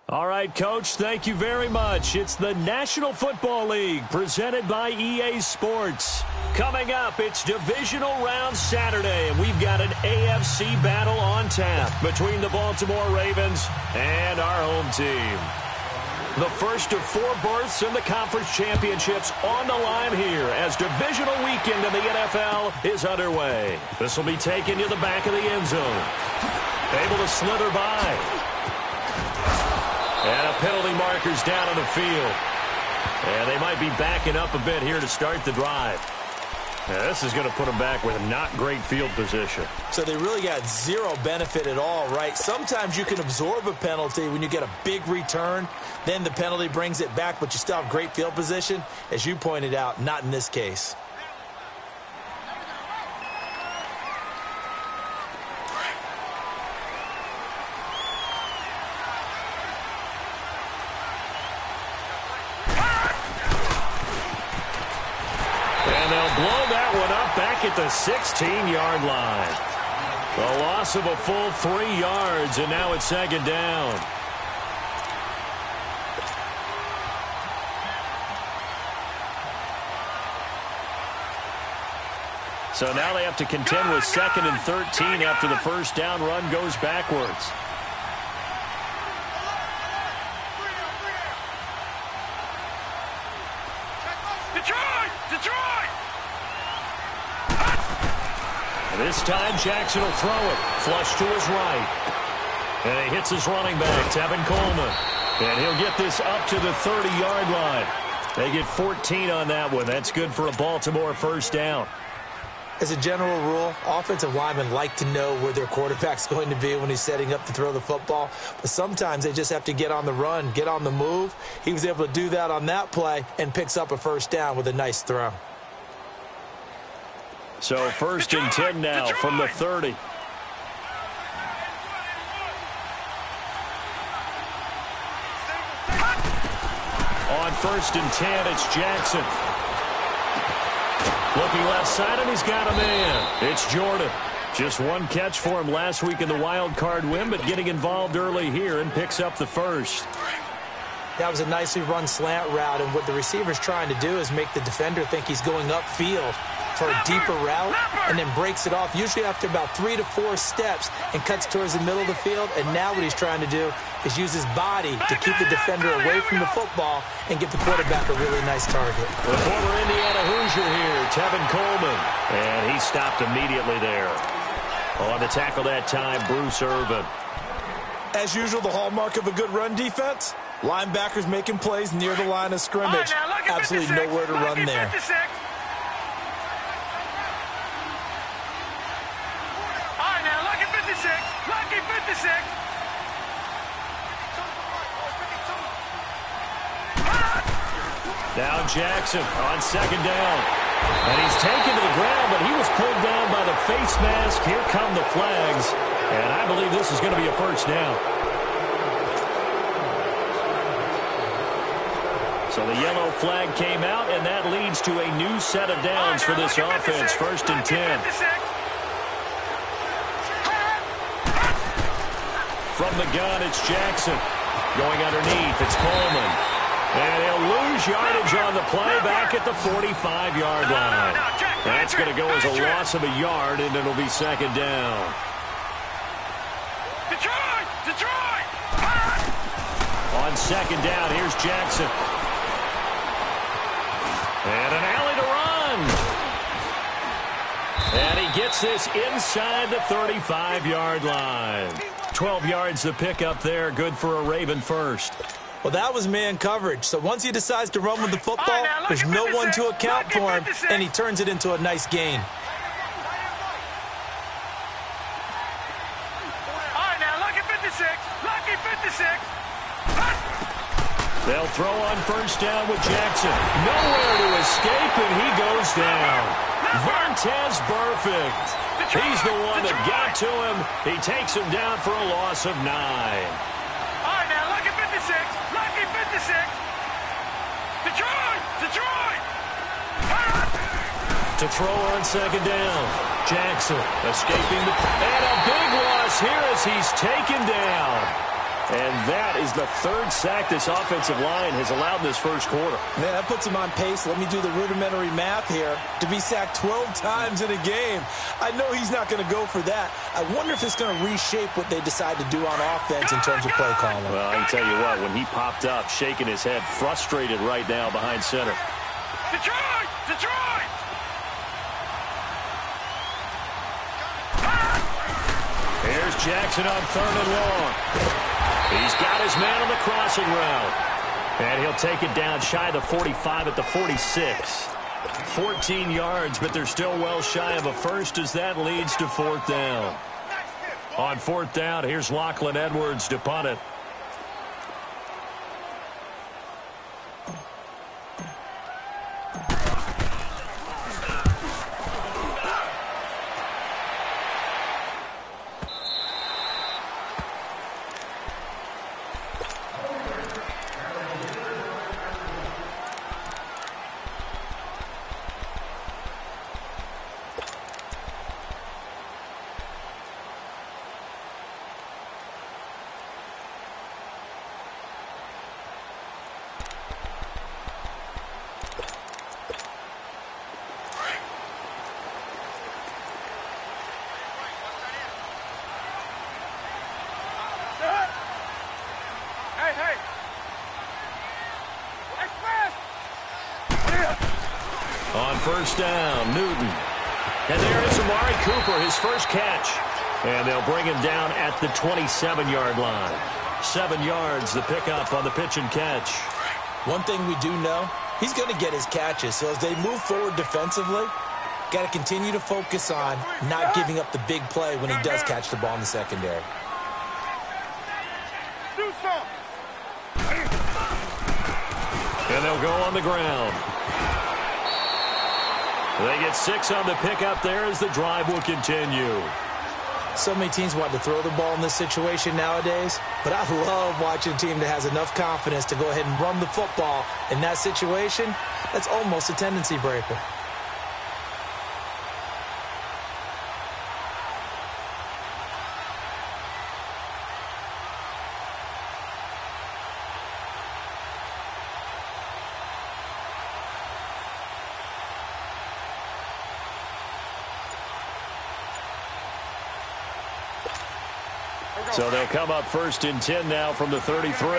All right, Coach, thank you very much. It's the National Football League presented by EA Sports. Coming up, it's Divisional Round Saturday, and we've got an AFC battle on tap between the Baltimore Ravens and our home team. The first of 4 berths in the conference championships on the line here as divisional weekend in the NFL is underway. This will be taken to the back of the end zone. Able to slither by. And a penalty marker's down on the field. And they might be backing up a bit here to start the drive. Now, this is going to put them back with not great field position. So they really got zero benefit at all, right? Sometimes you can absorb a penalty when you get a big return. Then the penalty brings it back, but you still have great field position. As you pointed out, not in this case. At the 16-yard line. The loss of a full 3 yards, and now it's second down. So now they have to contend with 2nd and 13 after the first down run goes backwards. This time, Jackson will throw it. Flush to his right. And he hits his running back, Tevin Coleman. And he'll get this up to the 30-yard line. They get 14 on that one. That's good for a Baltimore first down. As a general rule, offensive linemen like to know where their quarterback's going to be when he's setting up to throw the football. But sometimes they just have to get on the run, get on the move. He was able to do that on that play and picks up a first down with a nice throw. So 1st and 10 now from the 30. On 1st and 10, it's Jackson. Looking left side, and he's got a man. It's Jordan. Just one catch for him last week in the wild card win, but getting involved early here and picks up the first. That was a nicely run slant route, and what the receiver's trying to do is make the defender think he's going upfield for a deeper route, and then breaks it off, usually after about 3 to 4 steps, and cuts towards the middle of the field. And now what he's trying to do is use his body to keep the defender away from the football and give the quarterback a really nice target. The former Indiana Hoosier here, Tevin Coleman, and he stopped immediately there. On the tackle that time, Bruce Irvin. As usual, the hallmark of a good run defense, linebackers making plays near the line of scrimmage. Absolutely nowhere to run there. Now Jackson on 2nd down. And he's taken to the ground, but he was pulled down by the face mask. Here come the flags. And I believe this is going to be a first down. So the yellow flag came out, and that leads to a new set of downs for this offense. 1st and 10. From the gun, it's Jackson. Going underneath, it's Coleman. And he'll lose yardage on the play back at the 45-yard line. That's going to go as a loss of a yard, and it'll be 2nd down. Detroit! On 2nd down, here's Jackson. And an alley to run. And he gets this inside the 35-yard line. 12 yards to pick up there. Good for a Raven first. Well, that was man coverage. So once he decides to run with the football, there's no one to account for him, and he turns it into a nice gain. All right, now, lucky 56. Lucky 56. They'll throw on first down with Jackson. Nowhere to escape, and he goes down. Vontaze Burfict. He's the one that got to him. He takes him down for a loss of 9. All right, now, lucky 56. Lucky 56. Detroit! To throw on 2nd down. Jackson escaping the... And a big loss here as he's taken down. And that is the third sack this offensive line has allowed in this first quarter. Man, that puts him on pace. Let me do the rudimentary math here. To be sacked 12 times in a game. I know he's not going to go for that. I wonder if it's going to reshape what they decide to do on offense in terms of play calling. Well, I can tell you what, when he popped up, shaking his head, frustrated right now behind center. Detroit! Detroit! Here's Jackson on 3rd and long. He's got his man on the crossing route. And he'll take it down shy of the 45 at the 46. 14 yards, but they're still well shy of a first as that leads to 4th down. On 4th down, here's Lachlan Edwards to punt it. On 1st down, Newton. And there is Amari Cooper, his first catch. And they'll bring him down at the 27-yard line. 7 yards, the pickup on the pitch and catch. One thing we do know, he's going to get his catches. So as they move forward defensively, got to continue to focus on not giving up the big play when he does catch the ball in the secondary. And they'll go on the ground. They get 6 on the pickup there as the drive will continue. So many teams want to throw the ball in this situation nowadays, but I love watching a team that has enough confidence to go ahead and run the football. In that situation, that's almost a tendency breaker. So they'll come up 1st and 10 now from the 33.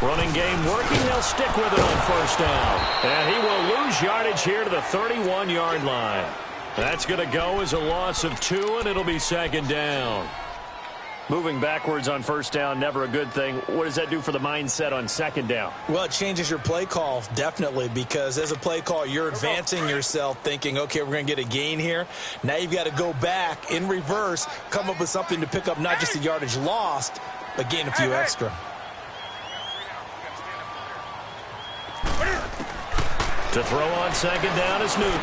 Running game working. They'll stick with it on 1st down. And he will lose yardage here to the 31-yard line. That's going to go as a loss of 2, and it'll be 2nd down. Moving backwards on 1st down, never a good thing. What does that do for the mindset on 2nd down? Well, it changes your play call, definitely, because as a play call, you're advancing yourself thinking, okay, we're going to get a gain here. Now you've got to go back in reverse, come up with something to pick up not just the yardage lost, but gain a few extra. To throw on 2nd down is Newton.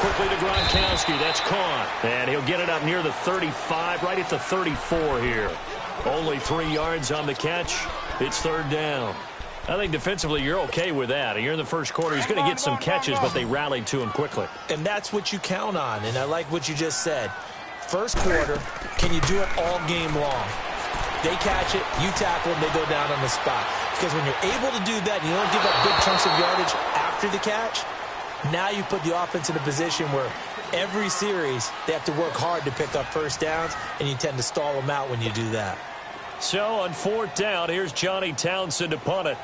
Quickly to Gronkowski. That's caught. And he'll get it up near the 35, right at the 34 here. Only 3 yards on the catch. It's 3rd down. I think defensively you're okay with that. You're in the first quarter. He's going to get some catches, but they rallied to him quickly. And that's what you count on. And I like what you just said. First quarter, can you do it all game long? They catch it, you tackle them, they go down on the spot. Because when you're able to do that and you don't give up big chunks of yardage after the catch, now you put the offense in a position where every series they have to work hard to pick up 1st downs, and you tend to stall them out when you do that. So on 4th down, here's Johnny Townsend to punt it.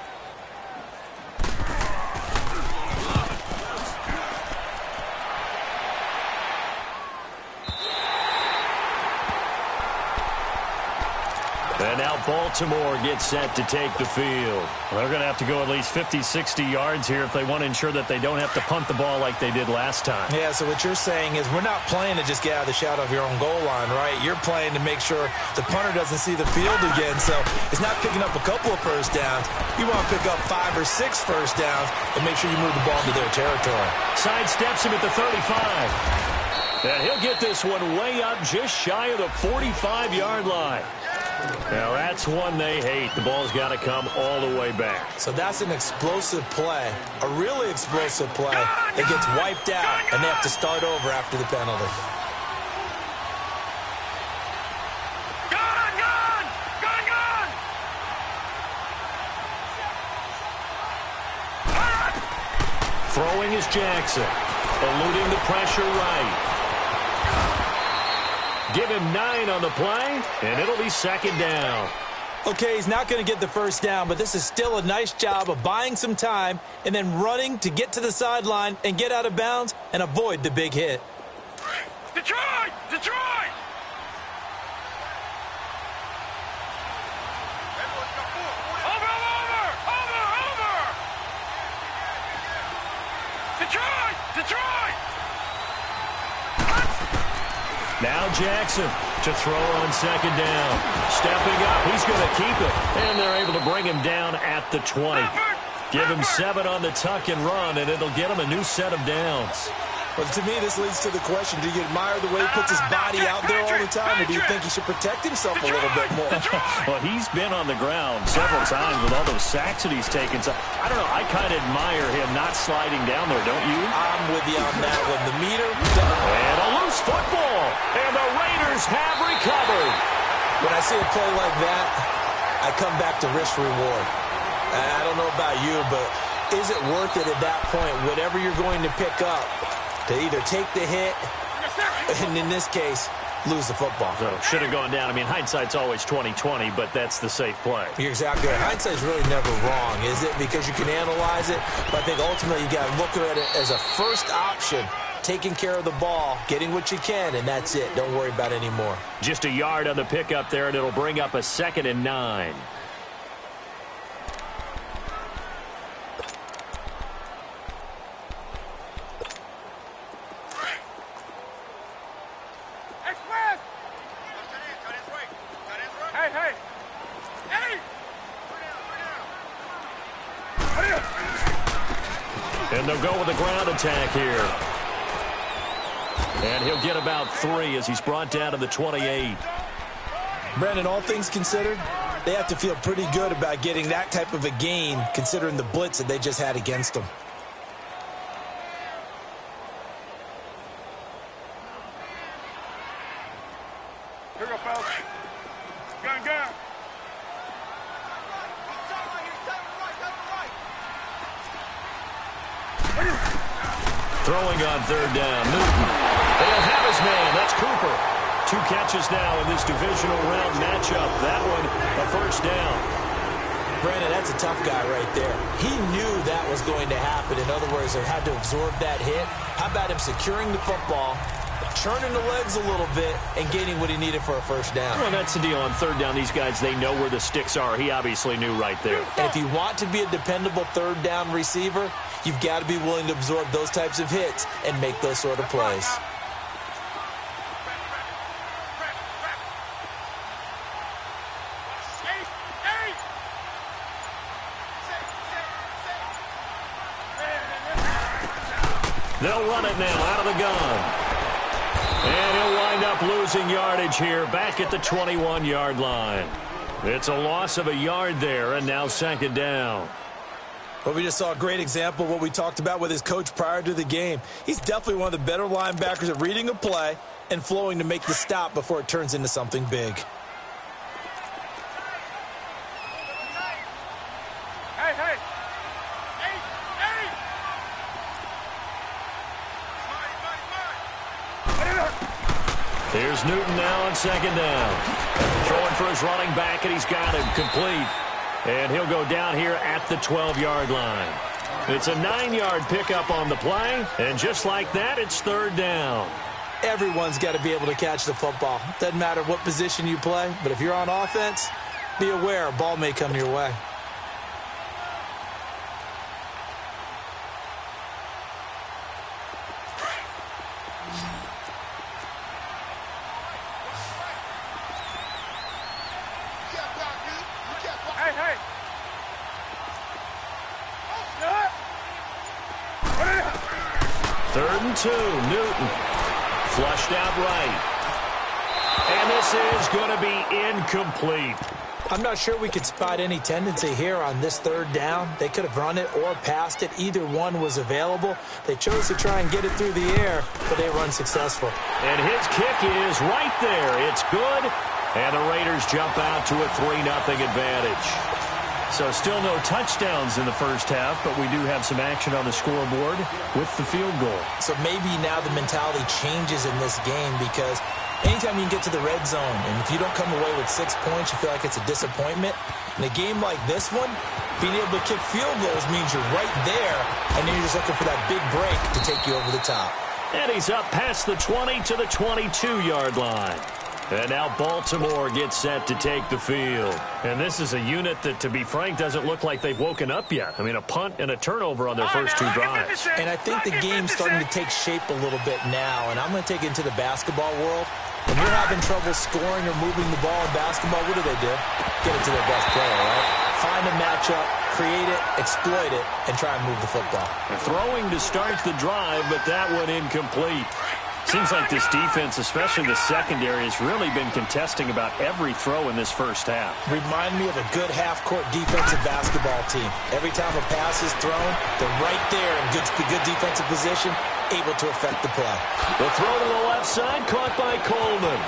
And now Baltimore gets set to take the field. They're going to have to go at least 50, 60 yards here if they want to ensure that they don't have to punt the ball like they did last time. Yeah, so what you're saying is we're not playing to just get out of the shadow of your own goal line, right? You're playing to make sure the punter doesn't see the field again. So it's not picking up a couple of 1st downs. You want to pick up 5 or 6 1st downs and make sure you move the ball to their territory. Sidesteps him at the 35. And he'll get this one way up just shy of the 45-yard line. Now, that's one they hate. The ball's got to come all the way back. So that's an explosive play, a really explosive play that gets wiped out, and they have to start over after the penalty. Throwing is Jackson. Eluding the pressure right. Give him 9 on the play, and it'll be second down. Okay, he's not going to get the first down, but this is still a nice job of buying some time and then running to get to the sideline and get out of bounds and avoid the big hit. Detroit! Detroit! Over! Detroit! Detroit! Now Jackson to throw on second down. Stepping up, he's going to keep it. And they're able to bring him down at the 20. Give him 7 on the tuck and run, and it'll get him a new set of downs. But to me, this leads to the question, do you admire the way he puts his body out there all the time, or do you think he should protect himself a little bit more? Well, he's been on the ground several times with all those sacks that he's taken. So, I don't know, I kind of admire him not sliding down there, don't you? I'm with you on that one. The meter. And a loose football. And the Raiders have recovered. When I see a play like that, I come back to risk-reward. I don't know about you, but is it worth it at that point, whatever you're going to pick up, to either take the hit, and in this case, lose the football? So, should have gone down. I mean, hindsight's always 20/20, but that's the safe play. You're exactly right. Hindsight's really never wrong, is it? Because you can analyze it, but I think ultimately you got to look at it as a first option, taking care of the ball, getting what you can, and that's it. Don't worry about it anymore. Just a yard on the pickup there, and it'll bring up a 2nd and 9. And they'll go with the ground attack here. And he'll get about 3 as he's brought down to the 28. Brandon, all things considered, they have to feel pretty good about getting that type of a gain, considering the blitz that they just had against them. Here we go, fellas. Gun. Throwing on 3rd down. Newton. They'll have his man. That's Cooper. 2 catches now in this divisional round matchup. That one, a first down. Brandon, that's a tough guy right there. He knew that was going to happen. In other words, they had to absorb that hit. How about him securing the football, turning the legs a little bit, and getting what he needed for a first down? Well, that's the deal. On 3rd down, these guys, they know where the sticks are. He obviously knew right there. And if you want to be a dependable 3rd down receiver, you've got to be willing to absorb those types of hits and make those sort of plays. They'll run it now out of the gun. And he'll wind up losing yardage here back at the 21-yard line. It's a loss of a yard there, and now 2nd down. But we just saw a great example of what we talked about with his coach prior to the game. He's definitely one of the better linebackers at reading a play and flowing to make the stop before it turns into something big. Hey. Here's Newton now on 2nd down. Throwing for his running back, and he's got him complete. And he'll go down here at the 12-yard line. It's a 9-yard pickup on the play, and just like that, it's 3rd down. Everyone's got to be able to catch the football. Doesn't matter what position you play, but if you're on offense, be aware a ball may come your way. Hey. 3rd and 2, Newton. Flushed out right. And this is going to be incomplete. I'm not sure we could spot any tendency here on this 3rd down. They could have run it or passed it. Either one was available. They chose to try and get it through the air, but they were unsuccessful. And his kick is right there. It's good. And the Raiders jump out to a 3-0 advantage. So still no touchdowns in the first half, but we do have some action on the scoreboard with the field goal. So maybe now the mentality changes in this game because anytime you can get to the red zone, and if you don't come away with 6 points, you feel like it's a disappointment. In a game like this one, being able to kick field goals means you're right there, and then you're just looking for that big break to take you over the top. And he's up past the 20 to the 22-yard line. And now Baltimore gets set to take the field. And this is a unit that, to be frank, doesn't look like they've woken up yet. I mean, a punt and a turnover on their first two drives. And I think the game's starting to take shape a little bit now. And I'm going to take it into the basketball world. When you're having trouble scoring or moving the ball in basketball, what do? Get it to their best player, right? Find a matchup, create it, exploit it, and try and move the football. Throwing to start the drive, but that one incomplete. Seems like this defense, especially the secondary, has really been contesting about every throw in this first half. Remind me of a good half-court defensive basketball team. Every time a pass is thrown, they're right there in good defensive position, able to affect the play. The throw to the left side, caught by Coleman.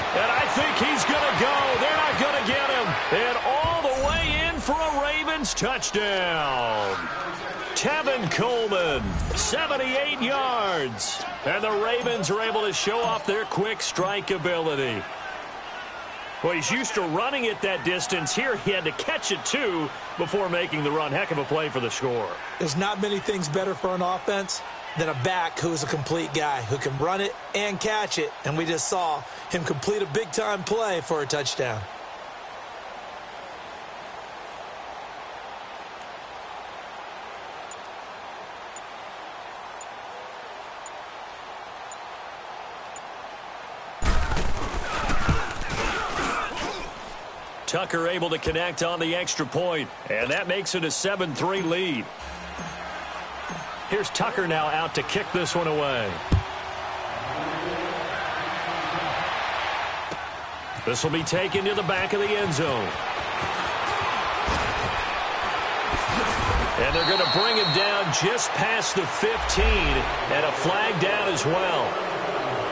And I think he's going to go. They're not going to get him. And all the way in for a Ravens touchdown. Tevin Coleman, 78 yards. And the Ravens are able to show off their quick strike ability. Well, he's used to running it that distance. Here he had to catch it, too, before making the run. Heck of a play for the score. There's not many things better for an offense than a back who's a complete guy who can run it and catch it. And we just saw him complete a big-time play for a touchdown. Tucker able to connect on the extra point, and that makes it a 7-3 lead. Here's Tucker now out to kick this one away. This will be taken to the back of the end zone. And they're going to bring him down just past the 15, and a flag down as well.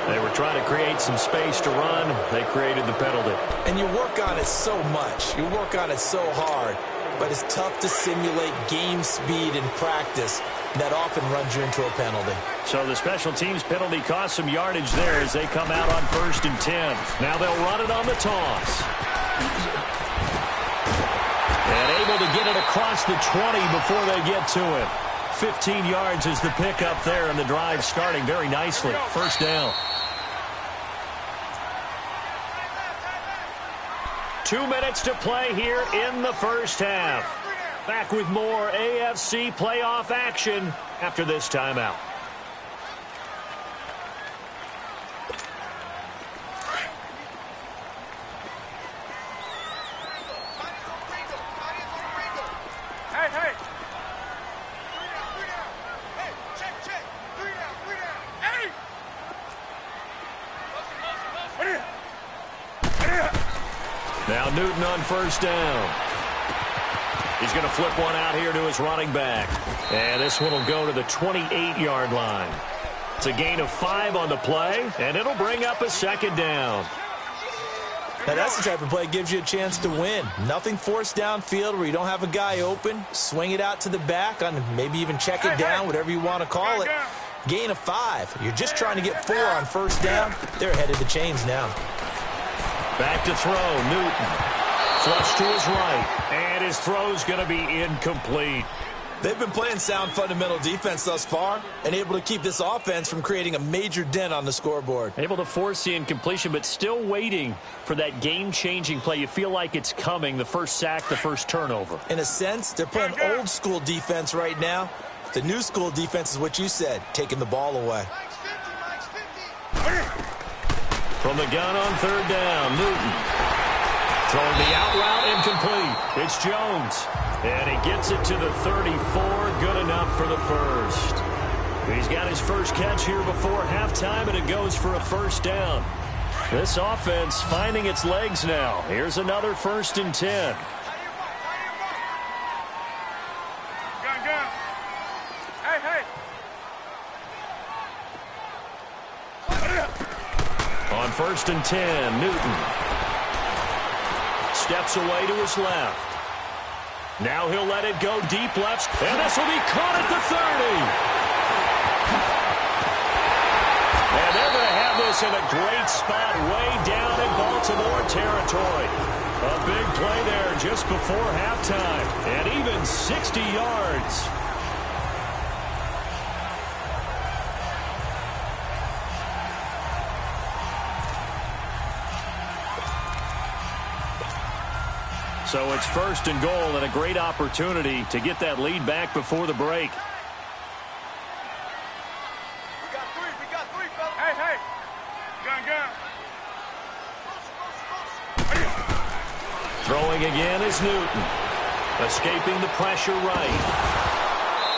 They were trying to create some space to run. They created the penalty. And you work on it so much. You work on it so hard. But it's tough to simulate game speed in practice. That often runs you into a penalty. So the special teams penalty cost some yardage there as they come out on 1st and 10. Now they'll run it on the toss. And able to get it across the 20 before they get to it. 15 yards is the pickup there, and the drive starting very nicely. First down. 2 minutes to play here in the first half. Back with more AFC playoff action after this timeout. Now Newton on first down. He's going to flip one out here to his running back. And this one will go to the 28-yard line. It's a gain of 5 on the play, and it'll bring up a second down. Now that's the type of play that gives you a chance to win. Nothing forced downfield where you don't have a guy open. Swing it out to the back, on maybe even check it down, whatever you want to call it. Gain of 5. You're just trying to get 4 on first down. They're ahead of the chains now. Back to throw, Newton. Flush to his right, and his throw's going to be incomplete. They've been playing sound fundamental defense thus far and able to keep this offense from creating a major dent on the scoreboard. Able to force the incompletion, but still waiting for that game-changing play. You feel like it's coming, the first sack, the first turnover. In a sense, they're playing old-school defense right now. The new-school defense is what you said, taking the ball away. From the gun on third down, Newton. Throwing the out route incomplete. It's Jones. And he gets it to the 34. Good enough for the first. He's got his first catch here before halftime, and it goes for a first down. This offense finding its legs now. Here's another 1st and 10. On 1st and 10, Newton steps away to his left. Now he'll let it go deep left, and this will be caught at the 30. And they're going to have this in a great spot way down in Baltimore territory. A big play there just before halftime, and even 60 yards. So it's first and goal, and a great opportunity to get that lead back before the break. We got three, fellas. Hey. Gun. Throwing again is Newton. Escaping the pressure right.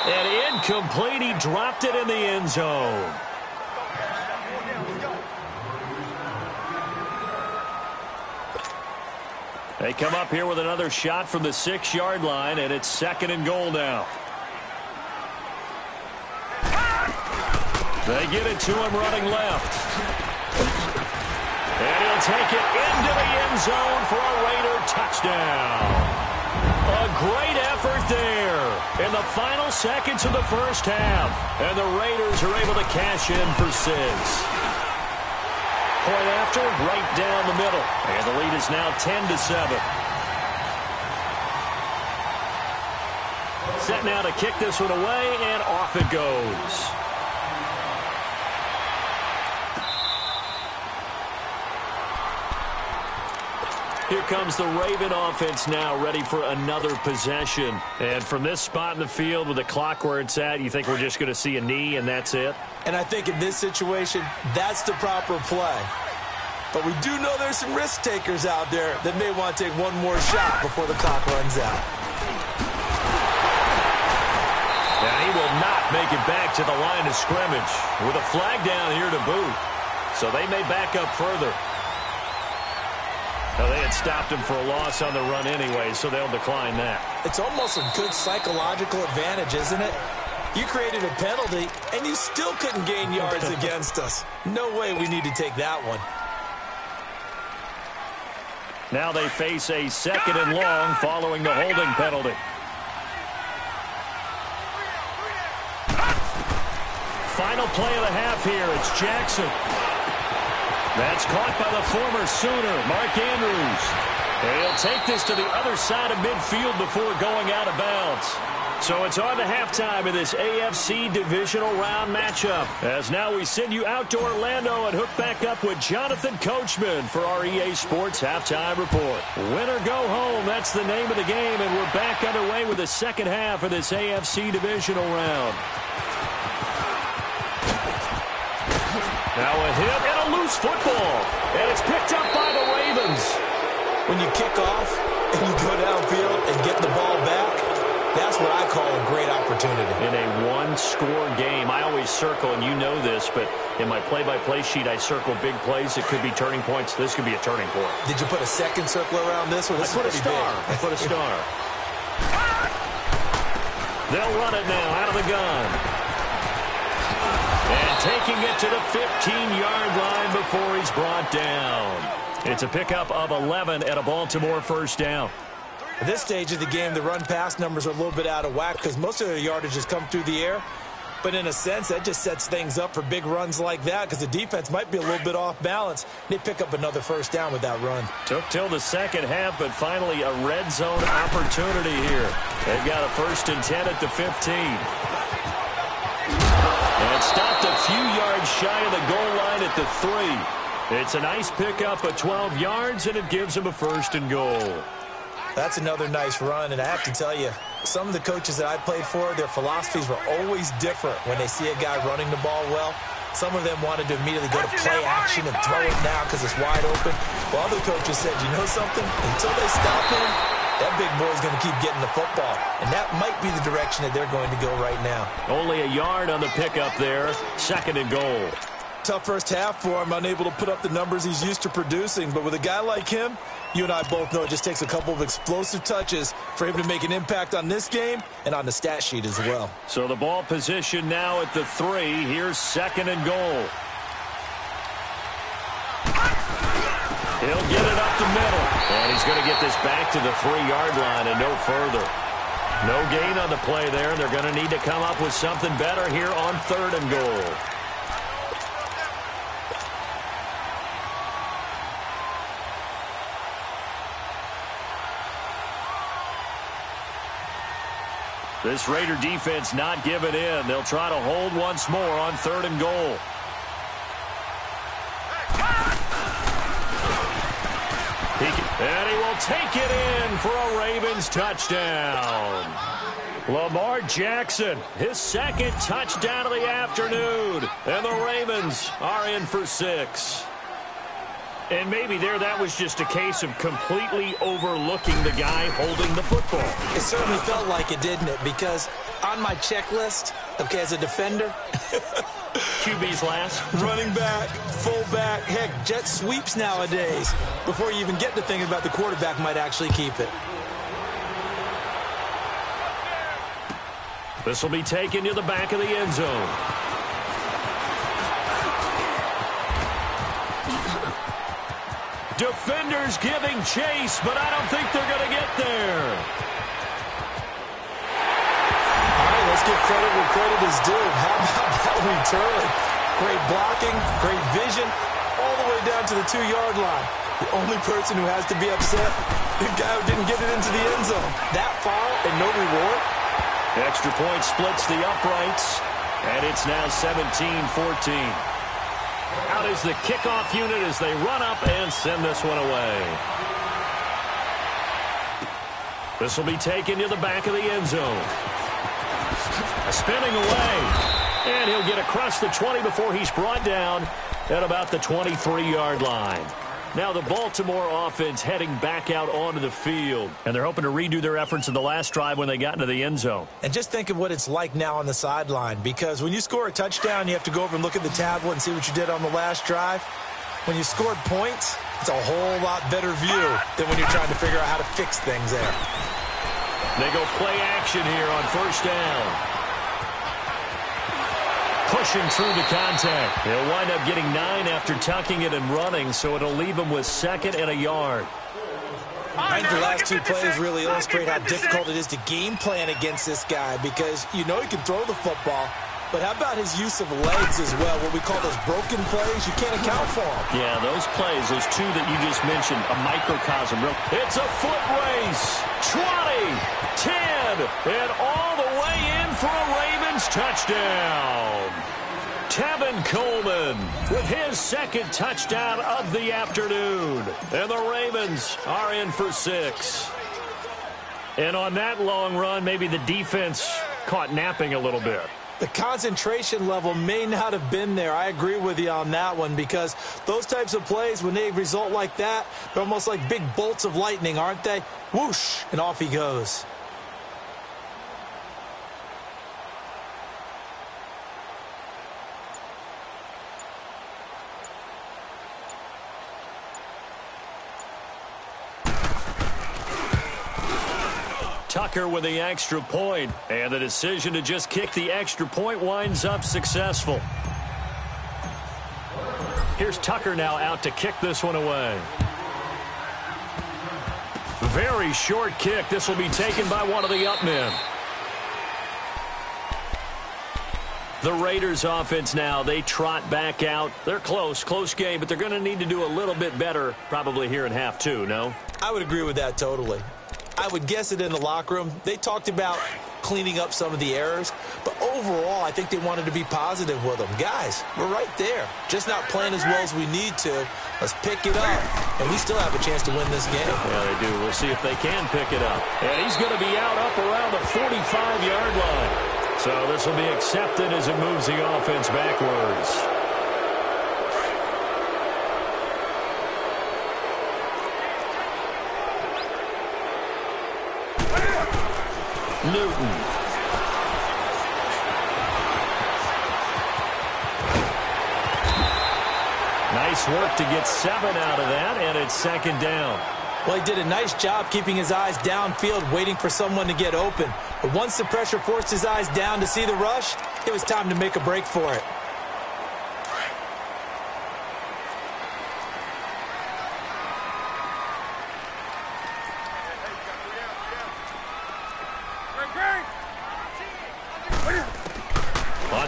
And incomplete. He dropped it in the end zone. They come up here with another shot from the 6-yard line, and it's second and goal now. They get it to him running left. And he'll take it into the end zone for a Raider touchdown. A great effort there in the final seconds of the first half. And the Raiders are able to cash in for 6. Point after, right down the middle. And the lead is now 10-7. Set now to kick this one away, and off it goes. Here comes the Raven offense now, ready for another possession. And from this spot in the field with the clock where it's at, you think we're just going to see a knee and that's it? And I think in this situation, that's the proper play. But we do know there's some risk takers out there that may want to take one more shot before the clock runs out. And he will not make it back to the line of scrimmage with a flag down here to boot. So they may back up further. Well, they had stopped him for a loss on the run anyway, so they'll decline that. It's almost a good psychological advantage, isn't it? You created a penalty, and you still couldn't gain yards against us. No way we need to take that one. Now they face a second and long following the holding penalty. Final play of the half here. It's Jackson. That's caught by the former Sooner, Mark Andrews. And he'll take this to the other side of midfield before going out of bounds. So it's on to halftime of this AFC Divisional Round matchup. As now we send you out to Orlando and hook back up with Jonathan Coachman for our EA Sports Halftime Report. Win or go home, that's the name of the game, and we're back underway with the second half of this AFC Divisional Round. Now a hit and a loose football, and it's picked up by the Ravens. When you kick off and you go downfield and get the ball back, that's what I call a great opportunity. In a one-score game, I always circle, and you know this, but in my play-by-play sheet, I circle big plays. It could be turning points. This could be a turning point. Did you put a second circle around this one? I put a star. I put a star. They'll run it now out of the gun. And taking it to the 15-yard line before he's brought down. It's a pickup of 11 at a Baltimore first down. At this stage of the game, the run-pass numbers are a little bit out of whack because most of their yardage has come through the air. But in a sense, that just sets things up for big runs like that because the defense might be a little bit off balance. They pick up another first down with that run. Took till the second half, but finally a red zone opportunity here. They've got a 1st and 10 at the 15. And stopped a few yards shy of the goal line at the 3. It's a nice pickup of 12 yards, and it gives them a 1st and goal. That's another nice run, and I have to tell you, some of the coaches that I played for, their philosophies were always different when they see a guy running the ball well. Some of them wanted to immediately go to play action and throw it now because it's wide open. While other coaches said, you know something? Until they stop him, that big boy's going to keep getting the football. And that might be the direction that they're going to go right now. Only a yard on the pickup there. 2nd and goal. Tough first half for him, unable to put up the numbers he's used to producing. But with a guy like him, you and I both know it just takes a couple of explosive touches for him to make an impact on this game and on the stat sheet as well. So the ball position now at the 3. Here's 2nd and goal. He'll get it up the middle. And he's going to get this back to the 3-yard line and no further. No gain on the play there. They're going to need to come up with something better here on 3rd and goal. This Raider defense not giving in. They'll try to hold once more on 3rd and goal. And he will take it in for a Ravens touchdown. Lamar Jackson, his 2nd touchdown of the afternoon. And the Ravens are in for 6. And maybe that was just a case of completely overlooking the guy holding the football. It certainly felt like it, didn't it? Because on my checklist, okay, as a defender, QB's last. Running back, fullback, heck, jet sweeps nowadays. Before you even get to thinking about the quarterback might actually keep it. This will be taken to the back of the end zone. Defenders giving chase, but I don't think they're going to get there. All right, let's give credit where credit is due. How about that return? Great blocking, great vision, all the way down to the 2-yard line. The only person who has to be upset, the guy who didn't get it into the end zone. That far and no reward. Extra point splits the uprights, and it's now 17-14. Out is the kickoff unit as they run up and send this one away. This will be taken to the back of the end zone. Spinning away. And he'll get across the 20 before he's brought down at about the 23-yard line. Now the Baltimore offense heading back out onto the field. And they're hoping to redo their efforts in the last drive when they got into the end zone. And just think of what it's like now on the sideline. Because when you score a touchdown, you have to go over and look at the tablet and see what you did on the last drive. When you scored points, it's a whole lot better view than when you're trying to figure out how to fix things there. They go play action here on 1st down. Pushing through the contact. They'll wind up getting 9 after tucking it and running, so it'll leave them with 2nd and a yard. I think the last 2 plays really illustrate how difficult it is to game plan against this guy because you know he can throw the football, but how about his use of legs as well, what we call those broken plays? You can't account for them. Yeah, those plays, those 2 that you just mentioned, a microcosm. It's a foot race. 20, 10, and all the way in for a Ravens touchdown. Tevin Coleman with his 2nd touchdown of the afternoon. And the Ravens are in for 6. And on that long run, maybe the defense caught napping a little bit. The concentration level may not have been there. I agree with you on that one because those types of plays, when they result like that, they're almost like big bolts of lightning, aren't they? Whoosh, and off he goes. Tucker with the extra point, and the decision to just kick the extra point winds up successful. Here's Tucker now out to kick this one away. Very short kick. This will be taken by one of the up men. The Raiders offense now, they trot back out. They're close game, but they're going to need to do a little bit better probably here in half 2, no? I would agree with that totally. I would guess it in the locker room. They talked about cleaning up some of the errors, but overall, I think they wanted to be positive with them. Guys, we're right there. Just not playing as well as we need to. Let's pick it up, and we still have a chance to win this game. Yeah, they do. We'll see if they can pick it up. And he's going to be out up around the 45-yard line. So this will be accepted as it moves the offense backwards. Newton. Nice work to get 7 out of that, and it's 2nd down. Well, he did a nice job keeping his eyes downfield, waiting for someone to get open. But once the pressure forced his eyes down to see the rush, it was time to make a break for it.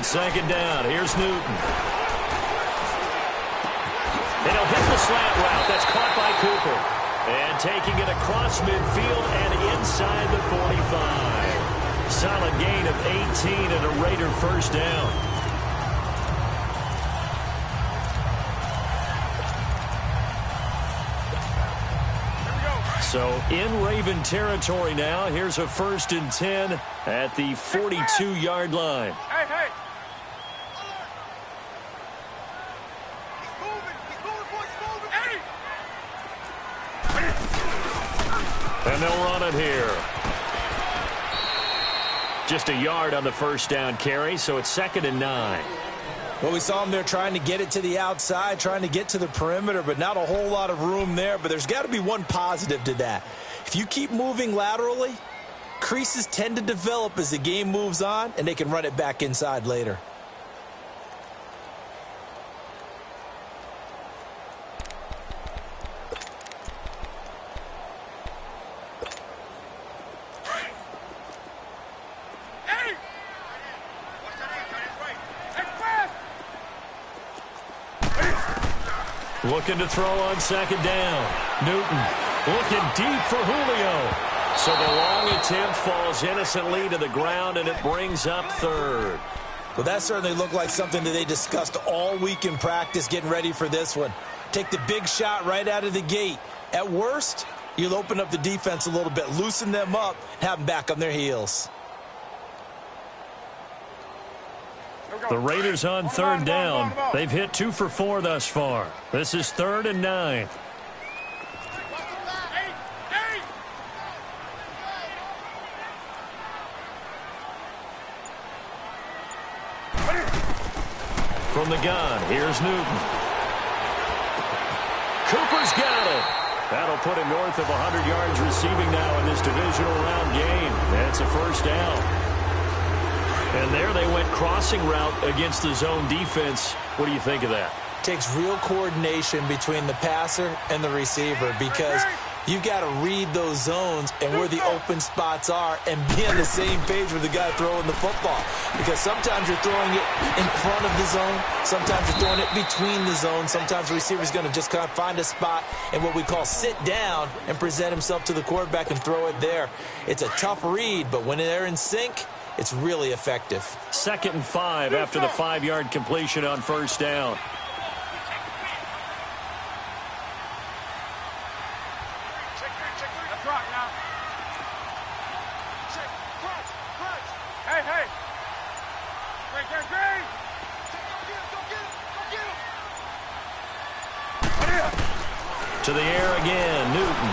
On second down, here's Newton. And he'll hit the slant route. That's caught by Cooper. And taking it across midfield and inside the 45. Solid gain of 18 and a Raider first down. So in Raven territory now. Here's a 1st and 10 at the 42-yard line. Hey, hey. And they'll run it here. Just a yard on the first down carry, so it's 2nd and 9. Well, we saw him there trying to get it to the outside, trying to get to the perimeter, but not a whole lot of room there. But there's got to be one positive to that. If you keep moving laterally, creases tend to develop as the game moves on, and they can run it back inside later. Looking to throw on second down. Newton looking deep for Julio. So the long attempt falls innocently to the ground, and it brings up 3rd. Well, that certainly looked like something that they discussed all week in practice getting ready for this one. Take the big shot right out of the gate. At worst, you'll open up the defense a little bit, loosen them up, and have them back on their heels. The Raiders on 3rd down. They've hit 2 for 4 thus far. This is 3rd and 9. From the gun, here's Newton. Cooper's got it. That'll put him north of 100 yards receiving now in this divisional round game. That's a first down. And there they went crossing route against the zone defense. What do you think of that? Takes real coordination between the passer and the receiver, because you've got to read those zones and where the open spots are and be on the same page with the guy throwing the football. Because sometimes you're throwing it in front of the zone. Sometimes you're throwing it between the zones. Sometimes the receiver's going to just kind of find a spot and what we call sit down and present himself to the quarterback and throw it there. It's a tough read, but when they're in sync, it's really effective. 2nd and 5 after the 5-yard completion on first down. Let's rock now. Hey, hey. Great. To the air again, Newton.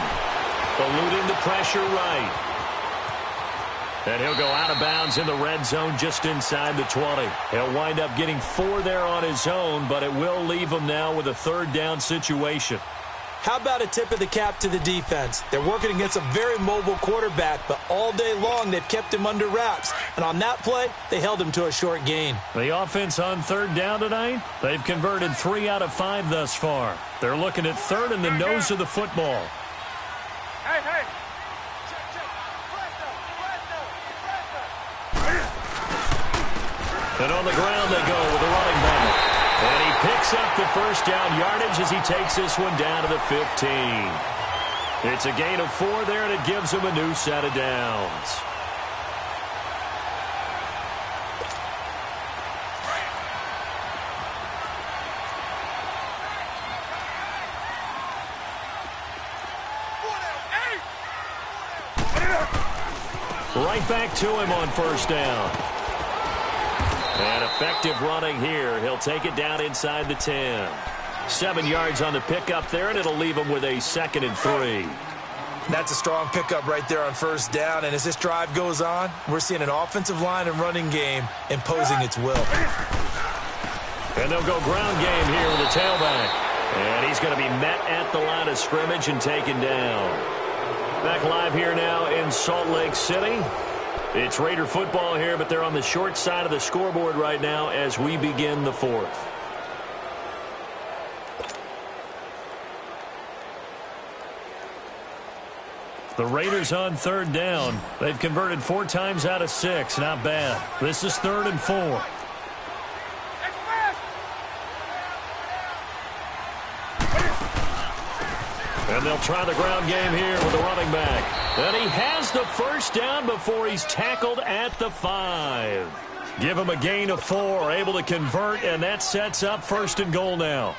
Eluding the pressure right. And he'll go out of bounds in the red zone just inside the 20. He'll wind up getting 4 there on his own, but it will leave him now with a 3rd down situation. How about a tip of the cap to the defense? They're working against a very mobile quarterback, but all day long they've kept him under wraps. And on that play, they held him to a short gain. The offense on 3rd down tonight, they've converted 3 out of 5 thus far. They're looking at 3rd in the nose of the football. Hey, hey. And on the ground they go with the running back. And he picks up the first down yardage as he takes this one down to the 15. It's a gain of 4 there, and it gives him a new set of downs. Right back to him on first down. And effective running here. He'll take it down inside the 10. 7 yards on the pickup there, and it'll leave him with a 2nd and 3. That's a strong pickup right there on first down. And as this drive goes on, we're seeing an offensive line and running game imposing its will. And they'll go ground game here with the tailback. And he's going to be met at the line of scrimmage and taken down. Back live here now in Salt Lake City. It's Raider football here, but they're on the short side of the scoreboard right now as we begin the 4th. The Raiders on 3rd down. They've converted 4 times out of 6. Not bad. This is 3rd and 4. And they'll try the ground game here with the running back. And he has the first down before he's tackled at the 5. Give him a gain of 4, able to convert, and that sets up 1st and goal now.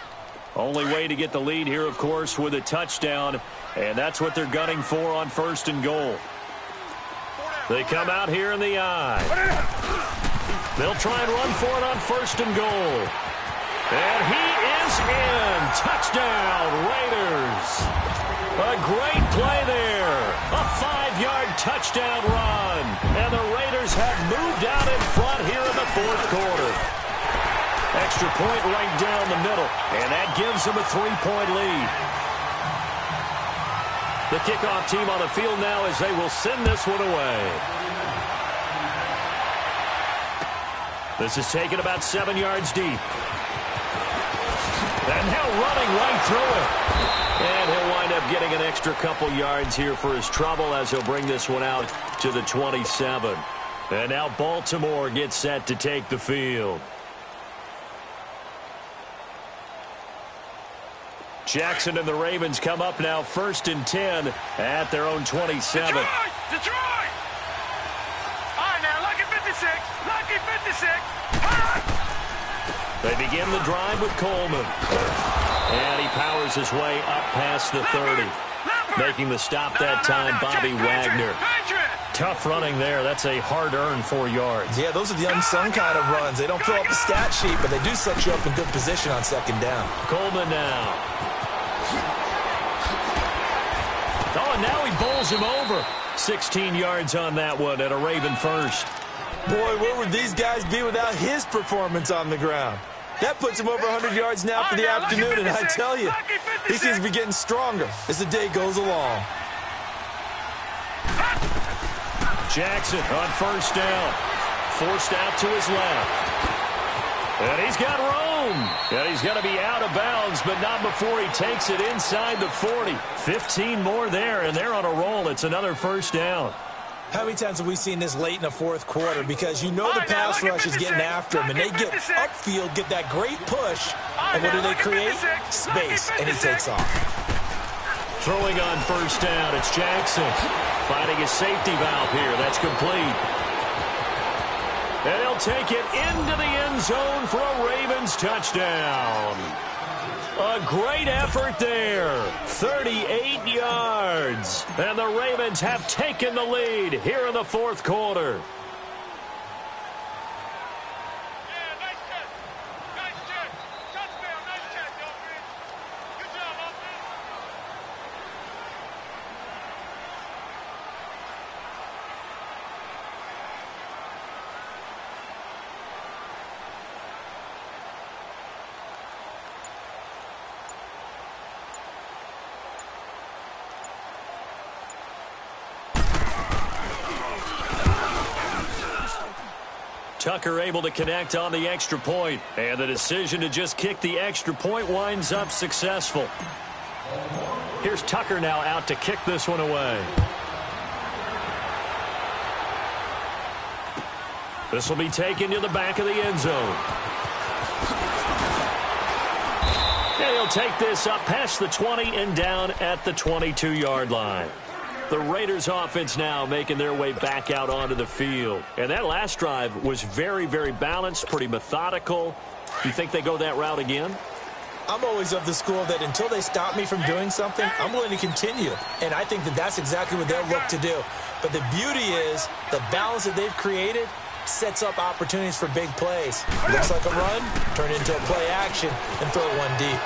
Only way to get the lead here, of course, with a touchdown, and that's what they're gunning for on 1st and goal. They come out here in the I. They'll try and run for it on 1st and goal. And he is in. Touchdown, Raiders. A great play there. A 5-yard touchdown run. And the Raiders have moved out in front here in the 4th quarter. Extra point right down the middle. And that gives them a 3-point lead. The kickoff team on the field now as they will send this one away. This is taken about 7 yards deep. And now running right through it. And he'll wind up getting an extra couple yards here for his trouble as he'll bring this one out to the 27. And now Baltimore gets set to take the field. Jackson and the Ravens come up now 1st and 10 at their own 27. Detroit! Detroit! All right, now, lucky 56. Lucky 56. They begin the drive with Coleman. And he powers his way up past the 30. Making the stop that time, Bobby Wagner. Tough running there. That's a hard-earned 4 yards. Yeah, those are the unsung kind of runs. They don't fill up the stat sheet, but they do set you up in good position on 2nd down. Coleman now. Oh, and now he bowls him over. 16 yards on that one and a Raven first. Boy, where would these guys be without his performance on the ground? That puts him over 100 yards now for the afternoon, and I tell you, he seems to be getting stronger as the day goes along. Jackson on 1st down. Forced out to his left. And he's got room. And he's going to be out of bounds, but not before he takes it inside the 40. 15 more there, and they're on a roll. It's another 1st down. How many times have we seen this late in the 4th quarter? Because you know the pass rush is getting after him, and they get upfield, get that great push, and what do they create? Space, and he takes off. Throwing on 1st down, it's Jackson. Finding his safety valve here. That's complete. And he'll take it into the end zone for a Ravens touchdown. A great effort there. 38 yards. And the Ravens have taken the lead here in the 4th quarter. Tucker able to connect on the extra point, and the decision to just kick the extra point winds up successful. Here's Tucker now out to kick this one away. This will be taken to the back of the end zone. And he'll take this up past the 20 and down at the 22-yard line. The Raiders offense now making their way back out onto the field. And that last drive was very, very balanced, pretty methodical. You think they go that route again? I'm always of the school that until they stop me from doing something, I'm willing to continue. And I think that that's exactly what they'll look to do. But the beauty is the balance that they've created sets up opportunities for big plays. Looks like a run, turn it into a play action, and throw it one deep.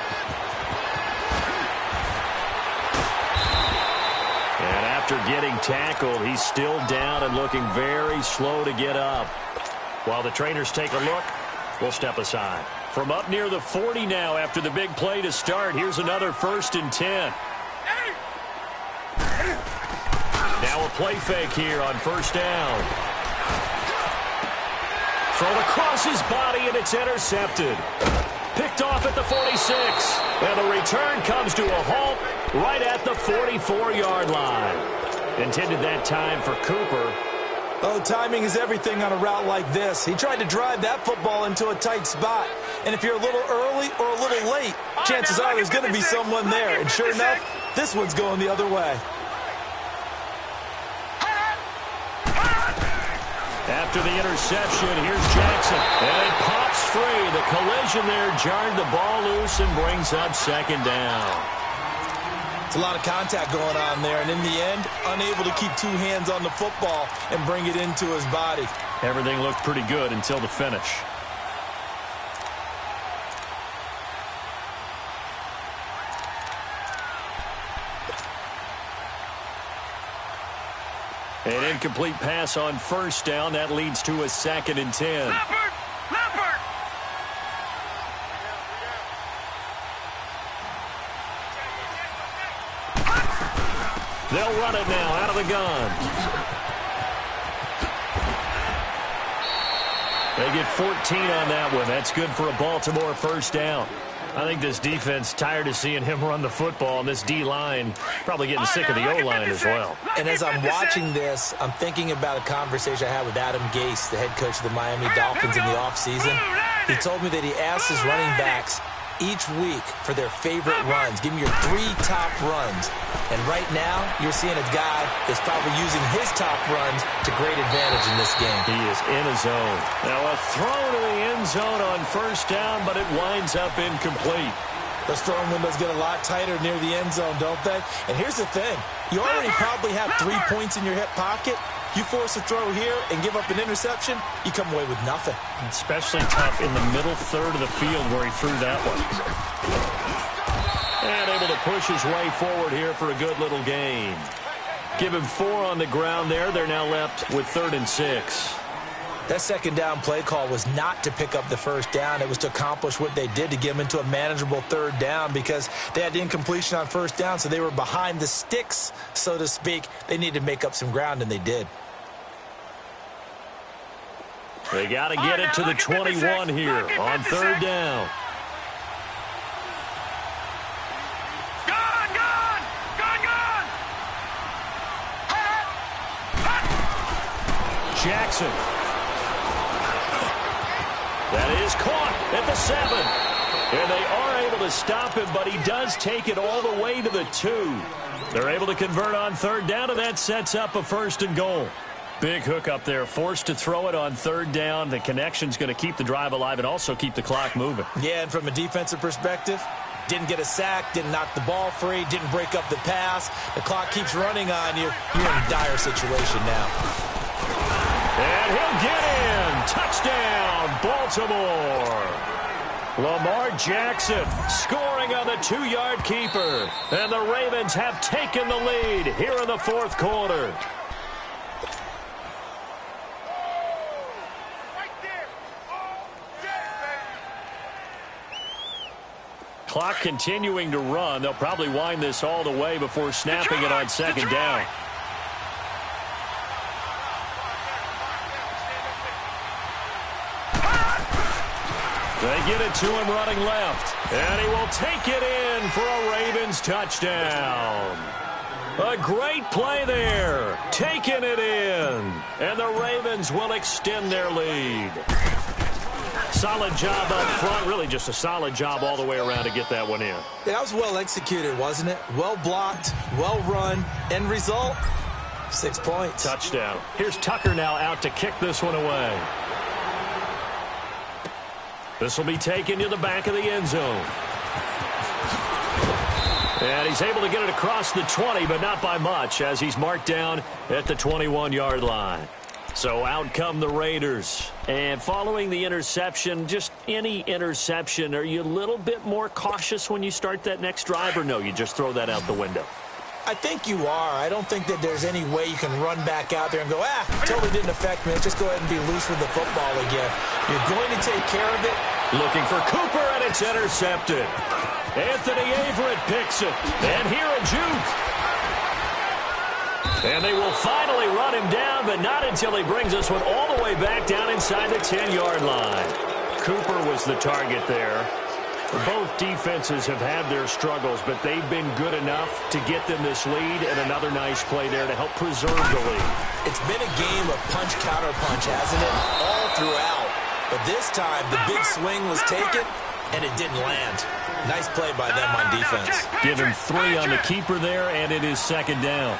And after getting tackled, he's still down and looking very slow to get up. While the trainers take a look, we'll step aside. From up near the 40 now after the big play to start, here's another 1st and 10. Now a play fake here on 1st down. Thrown across his body, and it's intercepted. Picked off at the 46. And the return comes to a halt right at the 44-yard line. Intended that time for Cooper. Oh, timing is everything on a route like this. He tried to drive that football into a tight spot. And if you're a little early or a little late, chances are there's going to be someone there. And sure enough, this one's going the other way. After the interception, here's Jackson. And it pops free. The collision there jarred the ball loose and brings up second down. It's a lot of contact going on there, and in the end, unable to keep two hands on the football and bring it into his body. Everything looked pretty good until the finish. An incomplete pass on first down. That leads to a 2nd and 10. Leopard! They'll run it now out of the gun. They get 14 on that one. That's good for a Baltimore first down. I think this defense tired of seeing him run the football, and this D-line probably getting sick of the O-line as well. And as I'm watching this, I'm thinking about a conversation I had with Adam Gase, the head coach of the Miami Dolphins in the offseason. He told me that he asked his running backs each week for their favorite runs. Give me your 3 top runs. And right now, you're seeing a guy that's probably using his top runs to great advantage in this game. He is in his zone. Now a throw to the end zone on first down, but it winds up incomplete. Those throwing windows get a lot tighter near the end zone, don't they? And here's the thing. You already probably have 3 points in your hip pocket. You force a throw here and give up an interception, you come away with nothing. Especially tough in the middle third of the field where he threw that one. And able to push his way forward here for a good little gain. Give him 4 on the ground there. They're now left with 3rd and 6. That second down play call was not to pick up the first down. It was to accomplish what they did to get them into a manageable 3rd down because they had the incompletion on first down, so they were behind the sticks, so to speak. They needed to make up some ground, and they did. They got to get it to the 21 here on 3rd down. Jackson. That is caught at the 7. And they are able to stop him, but he does take it all the way to the 2. They're able to convert on 3rd down, and that sets up a 1st and goal. Big hook up there, forced to throw it on 3rd down. The connection's going to keep the drive alive and also keep the clock moving. Yeah, and from a defensive perspective, didn't get a sack, didn't knock the ball free, didn't break up the pass. The clock keeps running on you. You're in a dire situation now. And he'll get in. Touchdown, Baltimore. Lamar Jackson scoring on the 2-yard keeper. And the Ravens have taken the lead here in the 4th quarter. Clock continuing to run. They'll probably wind this all the way before snapping it on 2nd down. They get it to him running left. And he will take it in for a Ravens touchdown. A great play there. Taking it in. And the Ravens will extend their lead. Solid job up front. Really just a solid job all the way around to get that one in. Yeah, that was well executed, wasn't it? Well blocked, well run. End result, 6 points. Touchdown. Here's Tucker now out to kick this one away. This will be taken to the back of the end zone. And he's able to get it across the 20, but not by much, as he's marked down at the 21-yard line. So out come the Raiders. And following the interception, just any interception, are you a little bit more cautious when you start that next drive, or no, you just throw that out the window? I think you are. I don't think that there's any way you can run back out there and go, totally didn't affect me. Let's just go ahead and be loose with the football again. You're going to take care of it. Looking for Cooper, and it's intercepted. Anthony Averett picks it. And here a juke. And they will finally run him down, but not until he brings this one all the way back down inside the 10-yard line. Cooper was the target there. Both defenses have had their struggles, but they've been good enough to get them this lead, and another nice play there to help preserve the lead. It's been a game of punch-counter-punch, hasn't it? All throughout. But this time, the big swing was taken, and it didn't land. Nice play by them on defense. Give him 3 on the keeper there, and it is second down.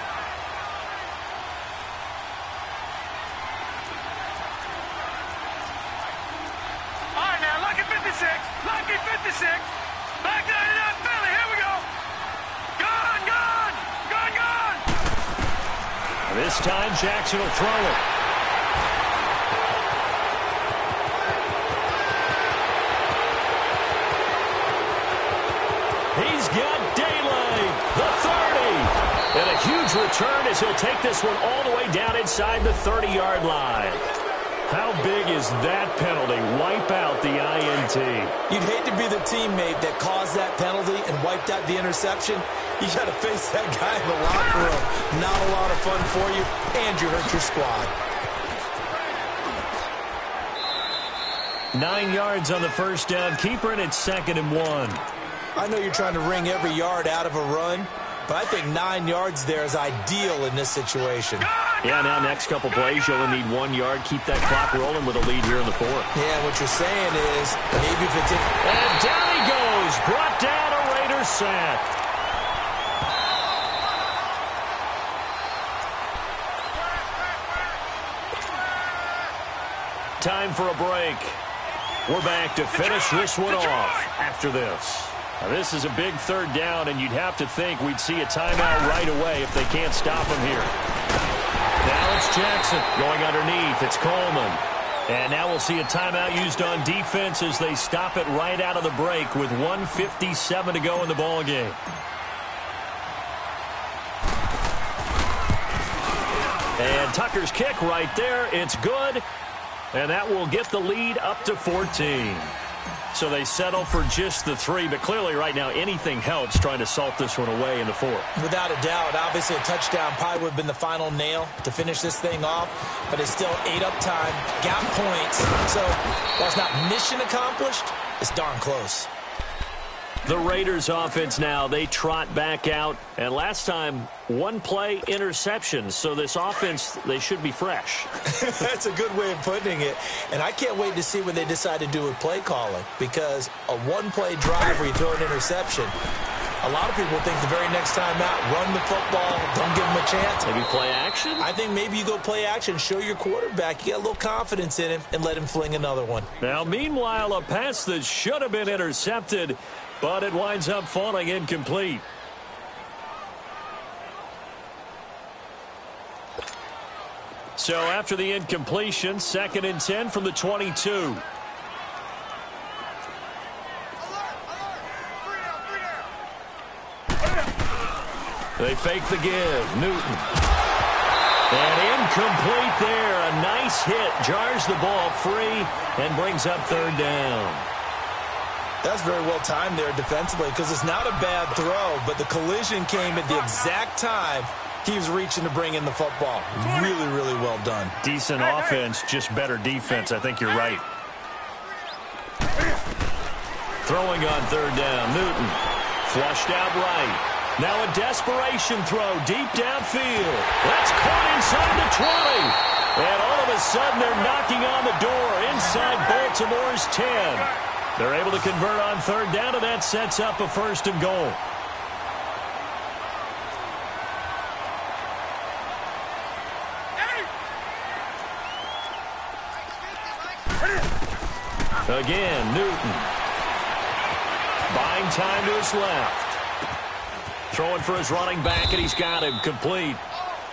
All right, now, lucky 56. Lucky 56. Back 99 Philly. Here we go. Gone, gone. Gone, gone. This time, Jackson will throw it. He's got daylight, the 30. And a huge return as he'll take this one all the way down inside the 30-yard line. How big is that penalty? Wipe out the INT. You'd hate to be the teammate that caused that penalty and wiped out the interception. You got to face that guy in the locker room. Not a lot of fun for you, and you hurt your squad. 9 yards on the first down. Keeper, and it's 2nd and 1. I know you're trying to wring every yard out of a run, but I think 9 yards there is ideal in this situation. Yeah, now next couple plays, you'll only need 1 yard. Keep that clock rolling with a lead here in the 4th. Yeah, what you're saying is maybe if it's... And down he goes. Brought down, a Raiders sack. Time for a break. We're back to finish this one off after this. Now, this is a big 3rd down, and you'd have to think we'd see a timeout right away if they can't stop him here. Now it's Jackson going underneath. It's Coleman. And now we'll see a timeout used on defense as they stop it right out of the break with 1:57 to go in the ballgame. And Tucker's kick right there. It's good. And that will get the lead up to 14. So they settle for just the 3, but clearly right now anything helps trying to salt this one away in the 4th. Without a doubt, obviously a touchdown probably would have been the final nail to finish this thing off, but it's still 8 up time, got points, so while it's not mission accomplished, it's darn close. The Raiders offense now, they trot back out, and last time, 1 play interception, so this offense, they should be fresh. That's a good way of putting it, and I can't wait to see what they decide to do with play calling, because a 1-play drive where you throw an interception, a lot of people think the very next time out, run the football, don't give them a chance. Maybe play action? I think maybe you go play action, show your quarterback, you get a little confidence in him, and let him fling another one. Now, meanwhile, a pass that should have been intercepted, but it winds up falling incomplete. So after the incompletion, 2nd and 10 from the 22. They fake the give. Newton. And incomplete there. A nice hit. Jars the ball free and brings up 3rd down. That's very well timed there defensively because it's not a bad throw, but the collision came at the exact time he was reaching to bring in the football. Really, really well done. Decent offense, just better defense. I think you're right. Throwing on 3rd down. Newton. Flushed out right. Now a desperation throw deep downfield. That's caught inside the 20. And all of a sudden they're knocking on the door inside Baltimore's 10. They're able to convert on 3rd down, and that sets up a 1st and goal. Again, Newton. Buying time to his left. Throwing for his running back, and he's got him complete.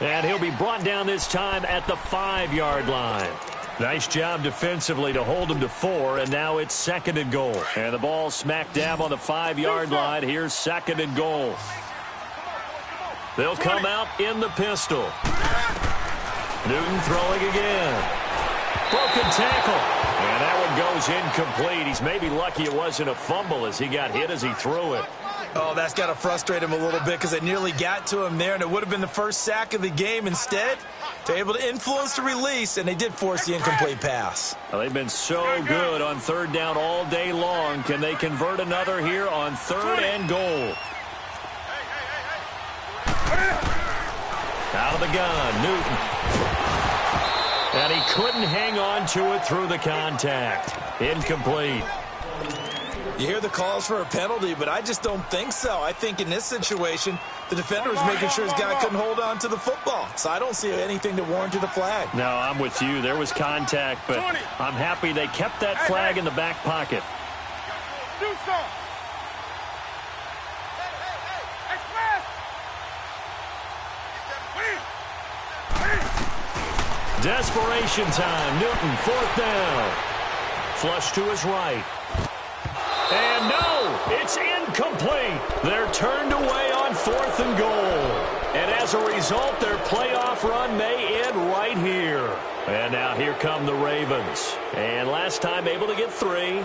And he'll be brought down this time at the 5-yard line. Nice job defensively to hold him to 4, and now it's 2nd and goal. And the ball smack dab on the 5-yard line. Here's 2nd and goal. They'll come out in the pistol. Newton throwing again. Broken tackle. And that one goes incomplete. He's maybe lucky it wasn't a fumble as he got hit as he threw it. Oh, that's got to frustrate him a little bit because it nearly got to him there, and it would have been the first sack of the game. Instead, they're able to influence the release, and they did force the incomplete pass. Well, they've been so good on 3rd down all day long. Can they convert another here on 3rd and goal? Out of the gun, Newton. And he couldn't hang on to it through the contact. Incomplete. You hear the calls for a penalty, but I just don't think so. I think in this situation, the defender was making sure his guy couldn't hold on to the football. So I don't see anything that warranted a flag. No, I'm with you. There was contact, but I'm happy they kept that flag in the back pocket. Do something. Desperation time. Newton, 4th down. Flush to his right. And no, it's incomplete. They're turned away on 4th and goal. And as a result, their playoff run may end right here. And now here come the Ravens. And last time able to get 3.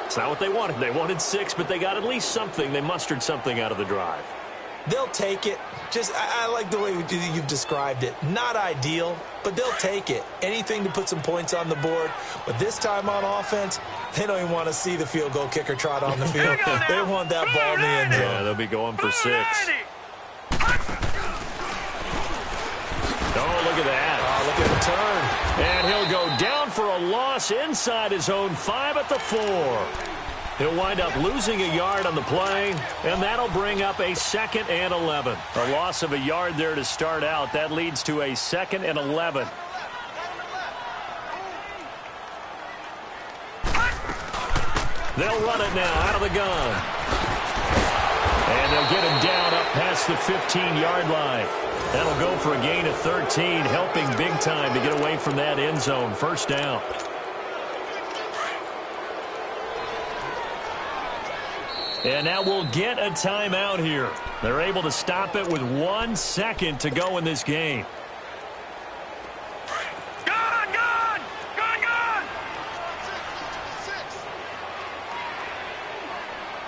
It's not what they wanted. They wanted 6, but they got at least something. They mustered something out of the drive. They'll take it. I like the way you've described it. Not ideal, but they'll take it. Anything to put some points on the board. But this time on offense, they don't even want to see the field goal kicker trot on the field. They want that ball in the end zone. Yeah, they'll be going for 6. Oh, look at that. Oh, look at the turn. And he'll go down for a loss inside his own 5 at the 4. He'll wind up losing a yard on the play, and that'll bring up a 2nd and 11. A loss of a yard there to start out. That leads to a 2nd and 11. They'll run it now out of the gun. And they'll get him down up past the 15-yard line. That'll go for a gain of 13, helping big time to get away from that end zone. 1st down. And now we'll get a timeout here. They're able to stop it with 1 second to go in this game. Gone, gone! Gone, gone!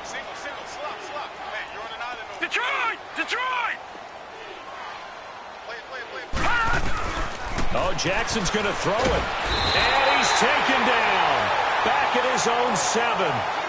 Single, slop. Hey, you're on an island. Detroit! Oh, Jackson's going to throw it. And he's taken down. Back at his own 7.